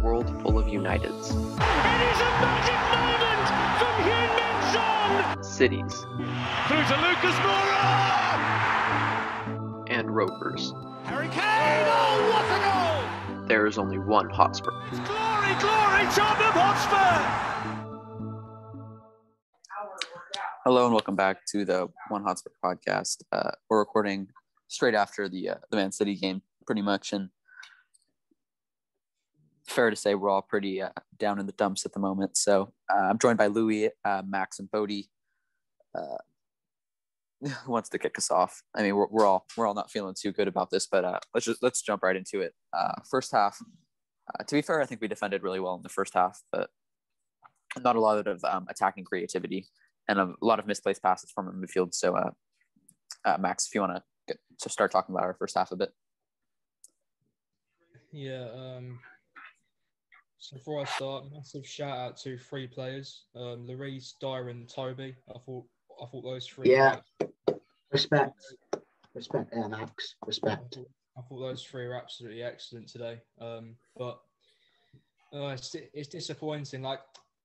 world full of Uniteds. It is a magic moment from Heung-min Son! Cities. Through to Lucas Moura! And Rovers. Harry Kane! Oh, what a goal! There is only one Hotspur. It's glory, glory, Tottenham Hotspur! Hello and welcome back to the One Hotspur podcast. We're recording straight after the Man City game, pretty much, and fair to say we're all pretty down in the dumps at the moment. So I'm joined by Louis, Max, and Bodie. Who wants to kick us off? I mean, we're all not feeling too good about this, but let's jump right into it. First half. To be fair, I think we defended really well in the first half, but not a lot of attacking creativity and a lot of misplaced passes from the midfield. So, Max, if you want to start talking about our first half a bit. Yeah. So before I start, massive shout out to three players: Lloris, Dyer, and Toby. I thought those three. Yeah. Respect, Max. Respect. I thought those three were absolutely excellent today. But it's disappointing, like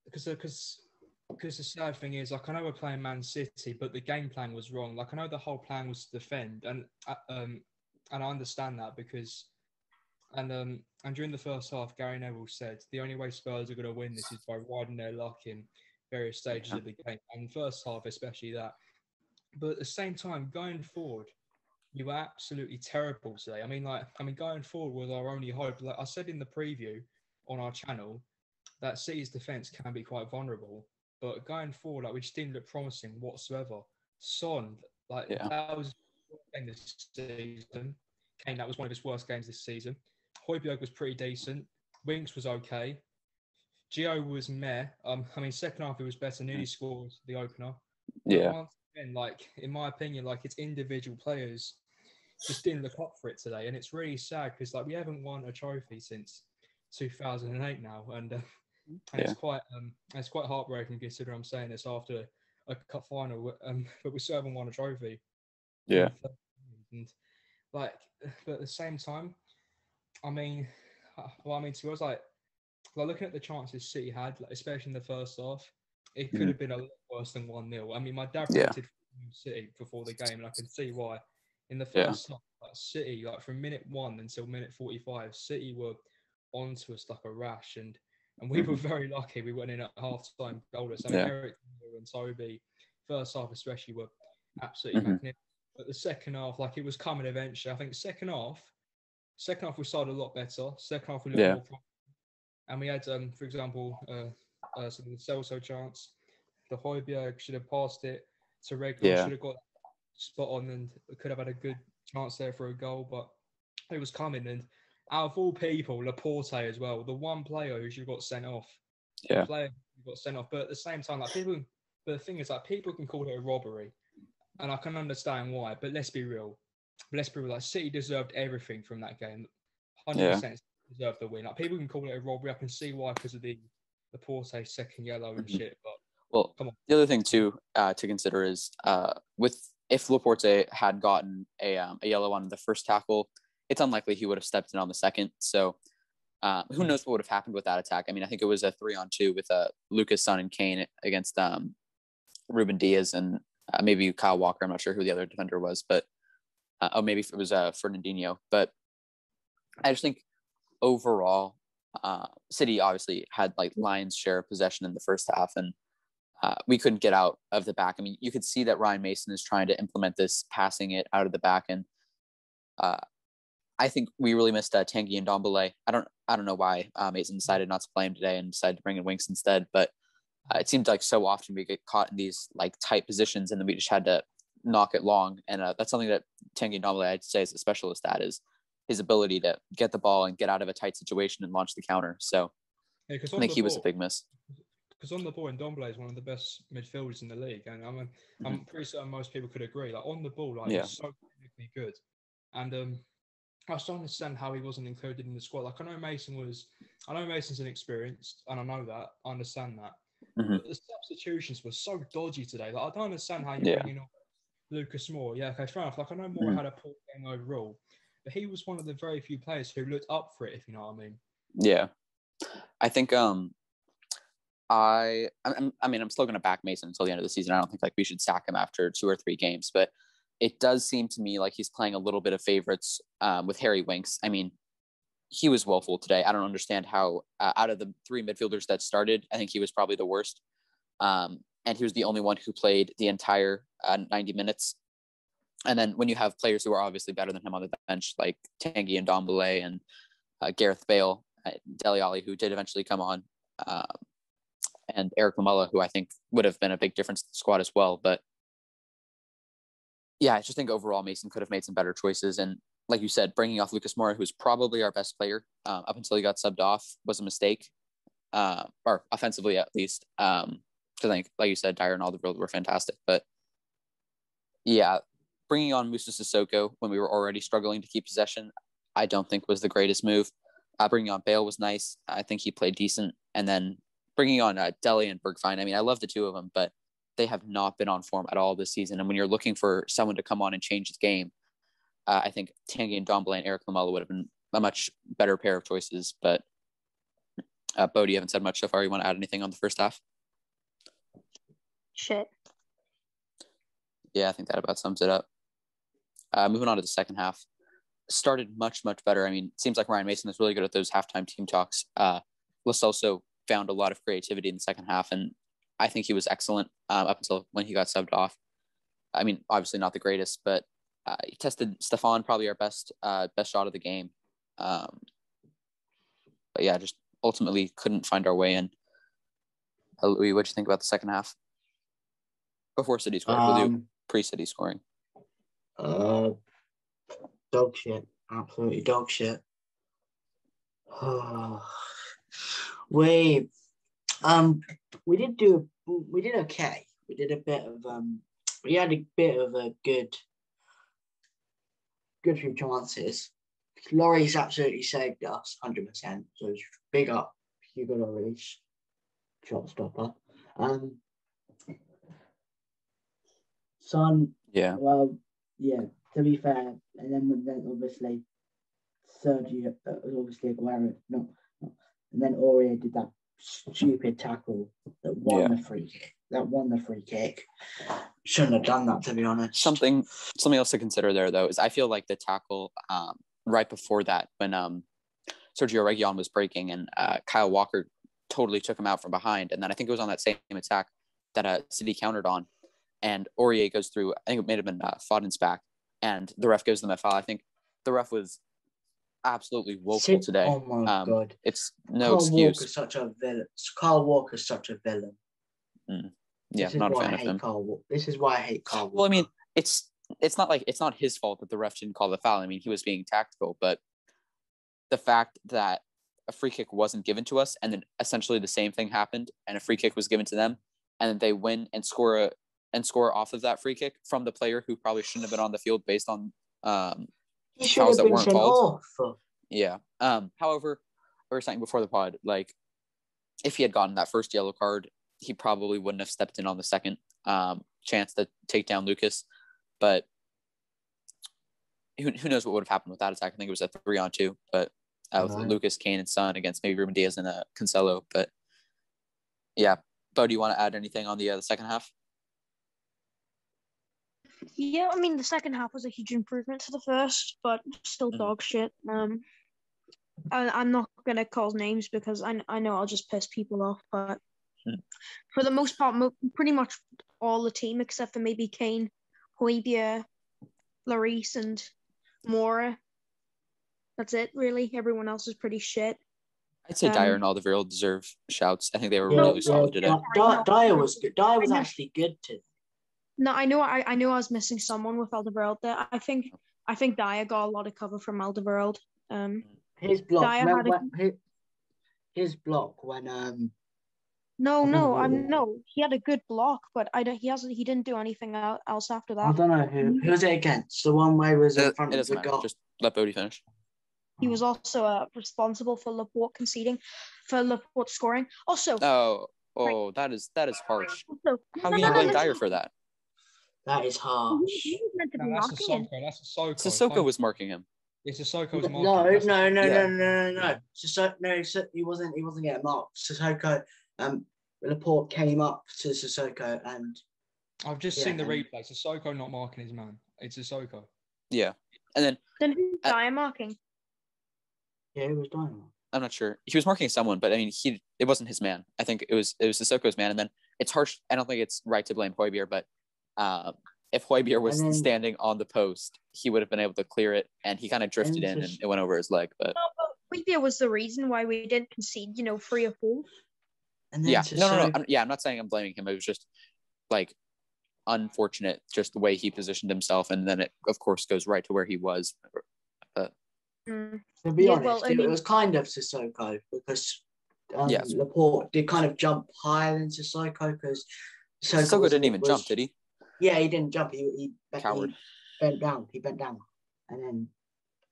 because the sad thing is, like, I know we're playing Man City, but the game plan was wrong. Like, I know the whole plan was to defend, and I understand that because. And during the first half, Gary Neville said the only way Spurs are going to win this is by riding their luck in various stages of the game, and the first half especially that. But at the same time, going forward, you were absolutely terrible today. I mean, going forward was our only hope. Like I said in the preview on our channel, that City's defence can be quite vulnerable, but going forward, like, we just didn't look promising whatsoever. Son, that was game this season. Kane, that was one of his worst games this season. Højbjerg was pretty decent. Winks was okay. Gio was meh. Second half it was better. Nearly scored the opener. Yeah. But once again, like, in my opinion, like, it's individual players just didn't look up for it today, and it's really sad because, like, we haven't won a trophy since 2008 now, and it's quite heartbreaking considering I'm saying this after a cup final, but we still haven't won a trophy. Yeah. And but at the same time, to me, I was like looking at the chances City had, like, especially in the first half, it could have been a lot worse than 1-0. I mean, my dad predicted City before the game, and I can see why. In the first half, like, City, like, from minute 1 until minute 45, City were onto us like a rash, and we were very lucky. We went in at half-time goalless. I mean, Eric and Toby, first half especially, were absolutely magnificent. But the second half, like, it was coming eventually. I think second half we started a lot better. Second half we looked more promising. And we had, for example, some of the Celso chance. The Højbjerg should have passed it to Regler. Should have got spot on and could have had a good chance there for a goal. But it was coming. And out of all people, Laporte as well, the one player who should have got sent off. Yeah. The player who got sent off. But at the same time, like, people, but the thing is, like, people can call it a robbery. And I can understand why, but let's be real. Like, City deserved everything from that game. 100% deserved the win. Like, people can call it a robbery. I can see why, because of the Porte second yellow and shit. But come on. The other thing too to consider is if Laporte had gotten a yellow on the first tackle, it's unlikely he would have stepped in on the second. So who knows what would have happened with that attack? I mean, I think it was a 3-on-2 with Lucas, Son, and Kane against Ruben Diaz and maybe Kyle Walker. I'm not sure who the other defender was, but maybe it was Fernandinho. But I just think overall, City obviously had, like, Lions' share of possession in the first half, and we couldn't get out of the back. I mean, you could see that Ryan Mason is trying to implement this, passing it out of the back, and I think we really missed Tanguy and Ndombele. I don't know why Mason decided not to play him today and decided to bring in Winks instead, but it seemed like so often we get caught in these, like, tight positions, and then we just had to knock it long. And that's something that Tanguy Ndombele, I'd say, is a specialist at, is his ability to get the ball and get out of a tight situation and launch the counter. So I think he was a big miss. Because on the ball, Ndombele is one of the best midfielders in the league, and I'm pretty certain most people could agree. Like, on the ball, like, he's so technically good, and I just don't understand how he wasn't included in the squad. Like, I know Mason's inexperienced, and I know that. I understand that. But the substitutions were so dodgy today. Like, I don't understand how you're bringing on Lucas Moura. Yeah, okay, fair enough. Like, I know Moura had a poor game overall, but he was one of the very few players who looked up for it, if you know what I mean. Yeah. I think I'm still going to back Mason until the end of the season. I don't think like we should sack him after 2 or 3 games, but it does seem to me like he's playing a little bit of favorites with Harry Winks. I mean, he was woeful today. I don't understand how out of the 3 midfielders that started, I think he was probably the worst. And he was the only one who played the entire 90 minutes. And then when you have players who are obviously better than him on the bench, like Tanguy and Ndombele and Gareth Bale, Dele Alli, who did eventually come on, and Eric Lamela, who I think would have been a big difference to the squad as well. But yeah, I just think overall Mason could have made some better choices. And like you said, bringing off Lucas Moura, who's probably our best player up until he got subbed off, was a mistake, or offensively at least. Because I think, like you said, Dyer and Alderweireld were fantastic. But yeah, bringing on Moussa Sissoko when we were already struggling to keep possession, I don't think was the greatest move. Bringing on Bale was nice. I think he played decent. And then bringing on Dele and Bergwijn, I mean, I love the two of them, but they have not been on form at all this season. And when you're looking for someone to come on and change the game, I think Tanguy and Ndombele and Eric Lamela would have been a much better pair of choices. But Bodie, you haven't said much so far. You want to add anything on the first half? Shit. Yeah, I think that about sums it up. Moving on to the second half. Started much, much better. I mean, it seems like Ryan Mason is really good at those halftime team talks. Lo Celso found a lot of creativity in the second half, and I think he was excellent up until when he got subbed off. I mean, obviously not the greatest, but he tested Stefan, probably our best shot of the game. But yeah, just ultimately couldn't find our way in. Louis, what'd you think about the second half? Before City scored, we'll do pre-City scoring. Dog shit. Absolutely dog shit. We did okay. We did a bit of we had a bit of a good few chances. Lloris absolutely saved us 100%. So big up Hugo Lloris, shot stopper. Son. Yeah. Well, yeah. To be fair, and then obviously Sergio, obviously Aguero, no, and then Aurier did that stupid tackle that won the free kick. Shouldn't have done that, to be honest. Something else to consider there, though, is I feel like the tackle right before that, when Sergio Reguilon was breaking and Kyle Walker totally took him out from behind, and then I think it was on that same attack that City countered on, and Aurier goes through, I think it may have been Foden's back, and the ref gives them a foul. I think the ref was absolutely woeful today. Oh my God. It's no excuse. Kyle Walker's such a villain. Yeah, not a fan of him. This is why I hate Kyle Walker. Well, I mean, it's not his fault that the ref didn't call the foul. I mean, he was being tactical, but the fact that a free kick wasn't given to us, and then essentially the same thing happened, and a free kick was given to them, and then they win and score off of that free kick from the player who probably shouldn't have been on the field based on fouls that weren't called. Yeah. However, we were saying before the pod, like, if he had gotten that first yellow card, he probably wouldn't have stepped in on the second chance to take down Lucas. But who knows what would have happened with that attack? I think it was a 3-on-2, but with Lucas, Kane, and Son against maybe Ruben Diaz and Cancelo. But yeah, Bo, do you want to add anything on the second half? Yeah, I mean, the second half was a huge improvement to the first, but still dog shit. I'm not going to call names because I know I'll just piss people off, but for the most part, pretty much all the team, except for maybe Kane, Højbjerg, Lloris, and Moura. That's it, really. Everyone else is pretty shit. I'd say Dyer and Alderweireld deserve shouts. I think they were really solid today. Dyer was good. Dyer was actually good too. No, I know I was missing someone with Alderweireld there. I think Dyer got a lot of cover from Alderweireld. His block. His block when No, he had a good block, but he didn't do anything else after that. I don't know who was it against. The one where he was in front of the goal. Just let Bodie finish. He was also responsible for Laporte scoring. Also, that is harsh. Also, How can you blame Dyer for that? That is harsh. He was meant to be That's marking him. Sissoko. Sissoko was marking him. It's Sissoko's No, marking. That's no. So he wasn't getting marked. Sissoko, Laporte came up to Sissoko, and I've just seen the replay. Sissoko not marking his man. It's Sissoko. Yeah, and then who's Dyer marking? Yeah, it was Dyer. I'm not sure. He was marking someone, but I mean, it wasn't his man. I think it was Sissoko's man, and then it's harsh. I don't think it's right to blame Højbjerg, but if Højbjerg was standing on the post, he would have been able to clear it, and he kind of drifted in and it went over his leg. But Højbjerg was the reason why we didn't concede, 3 or 4. And then no. I'm not saying I'm blaming him. It was just like unfortunate, just the way he positioned himself, and then it of course goes right to where he was. To be honest, it was kind of Sissoko because Laporte did kind of jump higher than Sissoko because Sissoko didn't even jump, did he? Yeah, he didn't jump. He Coward. He bent down. And then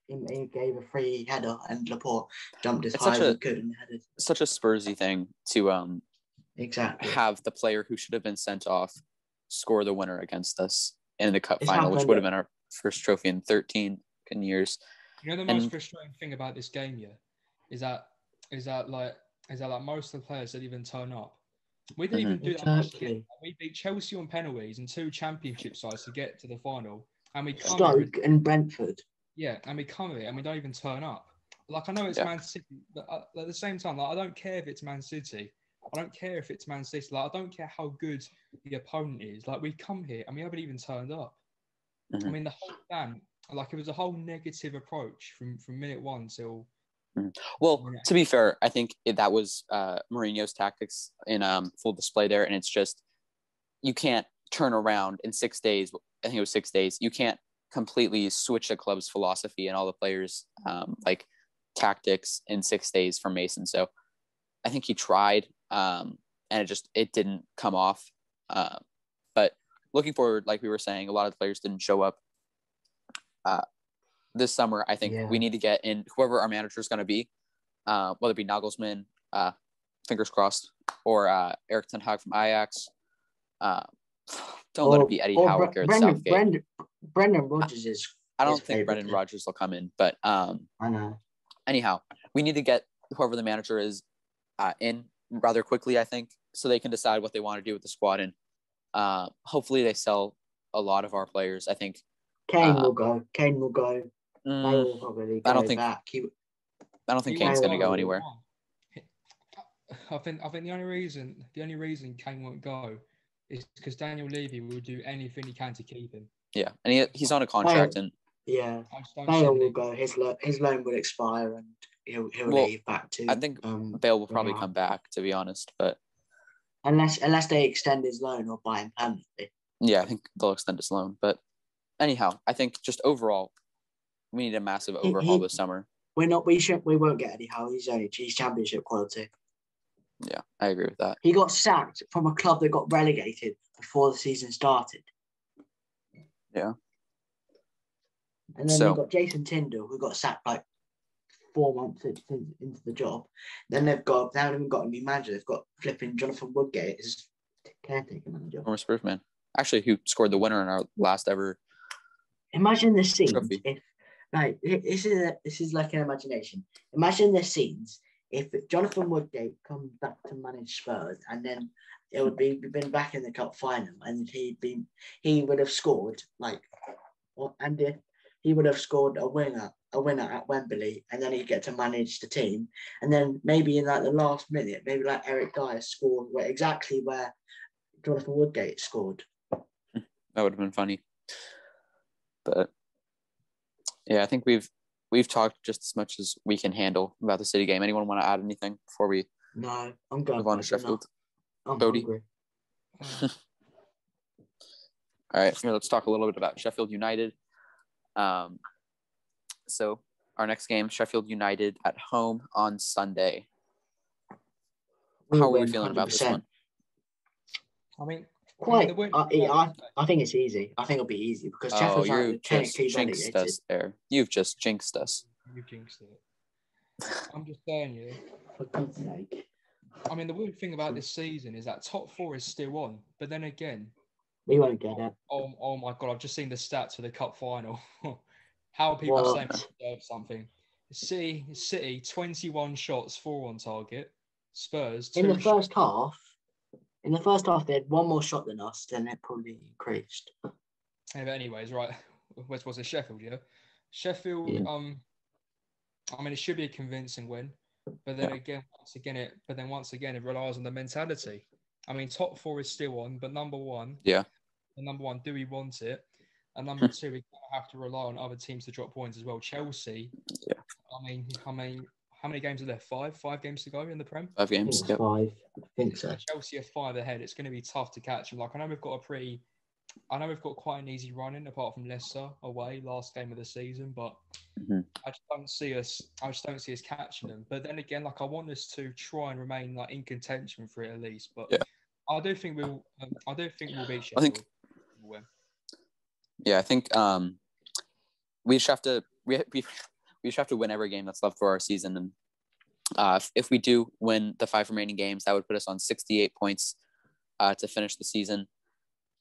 he gave a free header, and Laporte jumped as high as he could and headed. Such a Spursy thing to exactly have the player who should have been sent off score the winner against us in the cup final, which would have been our first trophy in 13 years. The most frustrating thing about this game, is that like most of the players didn't even turn up. We didn't even do that. We beat Chelsea on penalties and 2 championship sides to get to the final, and we come Stoke and Brentford. Yeah, and we come here and we don't even turn up. Like, I know it's Man City, but at the same time, like, I don't care if it's Man City. I don't care if it's Man City. Like, I don't care how good the opponent is. Like, we come here and we haven't even turned up. I mean, the whole time, like, it was a whole negative approach from minute 1 till. Well, to be fair, I think that was Mourinho's tactics in full display there, and it's just you can't turn around in 6 days. I think it was 6 days. You can't completely switch the club's philosophy and all the players' like tactics in 6 days from Mason. So I think he tried, and it didn't come off. But looking forward, like we were saying, a lot of the players didn't show up. This summer, I think we need to get in whoever our manager is going to be, whether it be Nagelsmann, fingers crossed, or Erik ten Hag from Ajax. Don't let it be Eddie Howe or Southgate. Brendan Rodgers is. I don't think Brendan Rodgers will come in, but I know. Anyhow, we need to get whoever the manager is in rather quickly, I think, so they can decide what they want to do with the squad, and hopefully they sell a lot of our players. I think Kane will go. Will probably go I don't think back. I don't think Kane's going to go anywhere. I think the only reason Kane won't go is because Daniel Levy will do anything he can to keep him. Yeah, and he's on a contract, Bale will go. His loan will expire, and he'll leave back to. I think Bale will probably come back, to be honest, but unless they extend his loan or buy him permanently. Yeah, I think they'll extend his loan, but anyhow, I think just overall, we need a massive overhaul this summer. We won't get Eddie Howe. He's championship quality. Yeah, I agree with that. He got sacked from a club that got relegated before the season started. Yeah. And then they've got Jason Tyndall, who got sacked like 4 months into the job. Then they haven't even got a new manager. They've got flipping Jonathan Woodgate as caretaker manager. Former Spurs man. Actually, who scored the winner in our last ever. Imagine the scenes if, like, this is like an imagination. Imagine the scenes if Jonathan Woodgate comes back to manage Spurs, and then it would be been back in the cup final, and he would have scored he would have scored a winner at Wembley, and then he'd get to manage the team, and then maybe in like the last minute, maybe like Eric Dyer scored exactly where Jonathan Woodgate scored. That would have been funny. But yeah, I think we've talked just as much as we can handle about the City game. Anyone want to add anything before we No, I'm going move on to Sheffield? I'm Bodie? hungry. All right, here, let's talk a little bit about Sheffield United. So our next game, Sheffield United at home on Sunday. How are we feeling about this one? I mean, I think it's easy. I think it'll be easy because Sheffield's technically jinxed us there. You've just jinxed us. You jinxed it. I'm just saying, you. For God's sake. I mean, the weird thing about this season is that top 4 is still on, but then again, we won't get it. Oh my God! I've just seen the stats for the cup final. How people What? saying they deserve something. City, 21 shots, 4 on target. Spurs, 2 In the shots. first half, they had one more shot than us, then it probably increased. Yeah, but anyways, right. What was it? Sheffield, yeah? Sheffield, Yeah. I mean, it should be a convincing win. But then once again, it relies on the mentality. I mean, top 4 is still on, but number 1, do we want it? And number 2, we have to rely on other teams to drop points as well. Chelsea. Yeah. I mean, how many games are there? 5 games to go in the Prem. 5 I think games. it's Yep. 5. I think so. Chelsea are 5 ahead. It's going to be tough to catch them. Like I know we've got quite an easy run in, apart from Leicester away last game of the season, but I just don't see us catching them. But then again, like I want us to try and remain like in contention for it at least. But I do think we'll beat Sheffield. I think we just have to we just have to win every game that's left for our season, and if we do win the 5 remaining games, that would put us on 68 points to finish the season.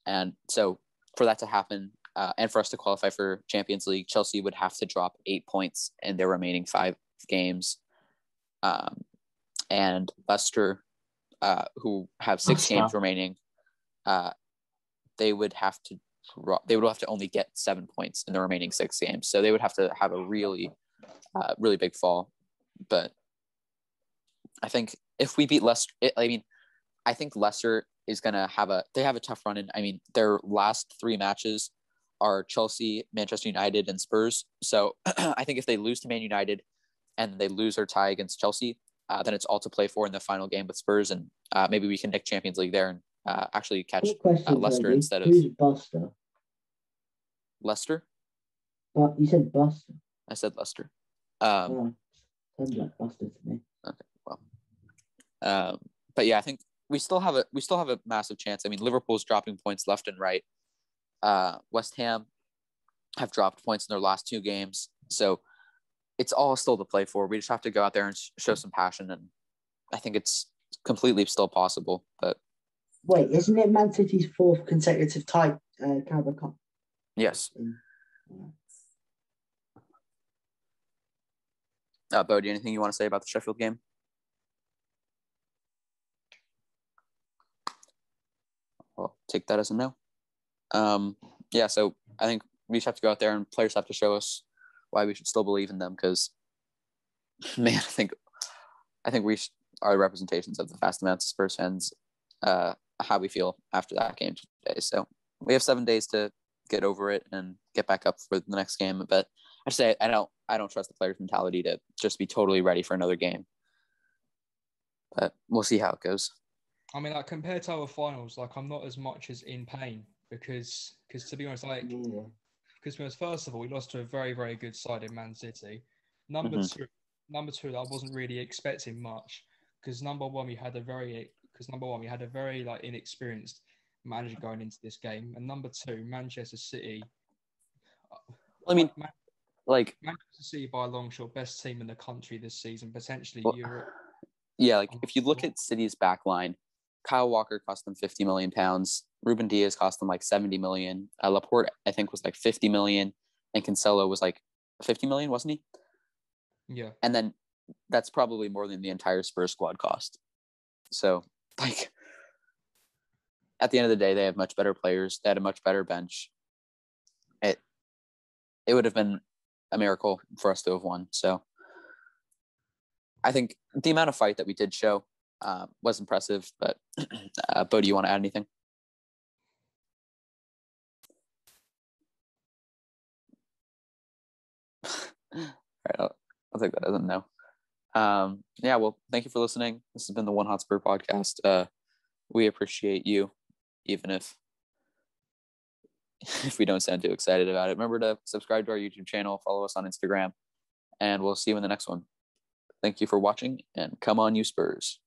And so for that to happen, and for us to qualify for Champions League, Chelsea would have to drop 8 points in their remaining 5 games. And Leicester, who have 6 games remaining, they would have to only get 7 points in the remaining 6 games. So they would have to have a really, really big fall. But I think if we beat Leicester, I think Leicester is going to have a tough run in. I mean, their last 3 matches are Chelsea, Manchester United, and Spurs. So I think if they lose to Man United and they lose or tie against Chelsea, then it's all to play for in the final game with Spurs. And maybe we can nick Champions League there and actually catch Leicester instead of... Who's Buster? Leicester? But you said Buster. I said Leicester. Sounds like Buster to me. Okay, well. But yeah, I think we still have a massive chance. I mean, Liverpool's dropping points left and right. West Ham have dropped points in their last 2 games. So it's all still to play for. We just have to go out there and show some passion. And I think it's completely still possible. But wait, isn't it Man City's 4th consecutive Carabao Cup? Yes. Bodie, anything you want to say about the Sheffield game? Well, take that as a no. So I think we just have to go out there and players have to show us why we should still believe in them because, man, I think we are representations of the vast amounts of Spurs fans, how we feel after that game today. So we have 7 days to get over it and get back up for the next game. But I say I don't trust the players' mentality to just be totally ready for another game. But we'll see how it goes. I mean, like compared to our finals, like I'm not as much as in pain because to be honest, because first of all, we lost to a very, very good side in Man City. Number two, I wasn't really expecting much because number one, we had a very like inexperienced manager going into this game, and number 2, Manchester City. I mean, Manchester City by a long shot, best team in the country this season, potentially Europe. Yeah, like if you look at City's back line, Kyle Walker cost them £50 million. Ruben Diaz cost them like $70 million. Laporte, I think, was like $50 million, and Cancelo was like $50 million, wasn't he? Yeah. And then that's probably more than the entire Spurs squad cost. So, like, at the end of the day, they have much better players. They had a much better bench. It would have been a miracle for us to have won. So I think the amount of fight that we did show was impressive. But Bo, do you want to add anything? All right, I'll take that as a no. Well, thank you for listening. This has been the One Hotspur podcast. We appreciate you, even if we don't sound too excited about it. Remember to subscribe to our YouTube channel, follow us on Instagram, and we'll see you in the next one. Thank you for watching, and come on, you Spurs.